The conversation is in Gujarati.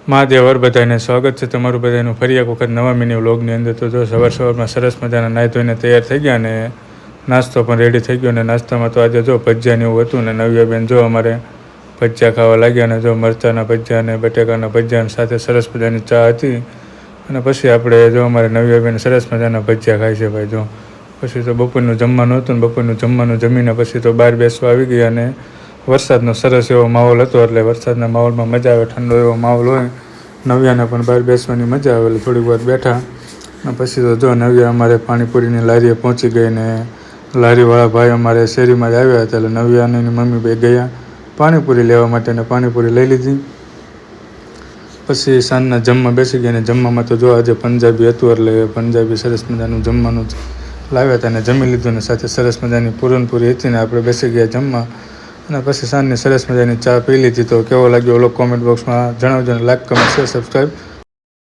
મહાદેવર બધાને સ્વાગત છે તમારું બધાનું ફરી એક વખત નવા મિની વ્લોગની અંદર. તો જો સવારમાં સરસ મજાના નાહી ધોઈને તૈયાર થઈ ગયા ને નાસ્તો પણ રેડી થઈ ગયો. ને નાસ્તામાં તો આજે જો ભજીયાને એવું હતું ને નવ્યાબેન જો અમારે ભજીયા ખાવા લાગ્યા. ને જો મરચાંના ભજીયા ને બટેકાના ભજીયા સાથે સરસ મજાની ચા હતી. અને પછી આપણે જો અમારે નવ્યાબેન સરસ મજાના ભજીયા ખાય છે ભાઈ. જો પછી તો બપોરનું જમવાનું હતું ને બપોરનું જમવાનું જમીને પછી તો બહાર બેસવા આવી ગયા. અને વરસાદનો સરસ એવો માહોલ હતો એટલે વરસાદના માહોલમાં મજા આવે, ઠંડો એવો માહોલ હોય. નવ્યાને પણ બહાર બેસવાની મજા આવે એટલે થોડીક વાર બેઠા. અને પછી તો જો નવ્યા અમારે પાણીપુરીની લારીએ પહોંચી ગઈ ને લારીવાળા ભાઈ અમારે શેરીમાં જ આવ્યા હતા. એટલે નવ્યા અને એની મમ્મી બે ગયા પાણીપુરી લેવા માટે ને પાણીપુરી લઈ લીધી. પછી સાંજના જમવા બેસી ગયા. ને જમવામાં તો જો આજે પંજાબી હતું એટલે પંજાબી સરસ મજાનું જમવાનું લાવ્યા હતા. ને જમી લીધું ને સાથે સરસ મજાની પૂરણપૂરી હતી ને આપણે બેસી ગયા જમવા. અને પછી સાંજની સરસ મજાની ચા પી લીધી. તો કેવો લાગ્યો ઓલો કોમેન્ટ બોક્સમાં જણાવજો. ને લાઈક, કમેન્ટ, શેર, સબસ્ક્રાઈબ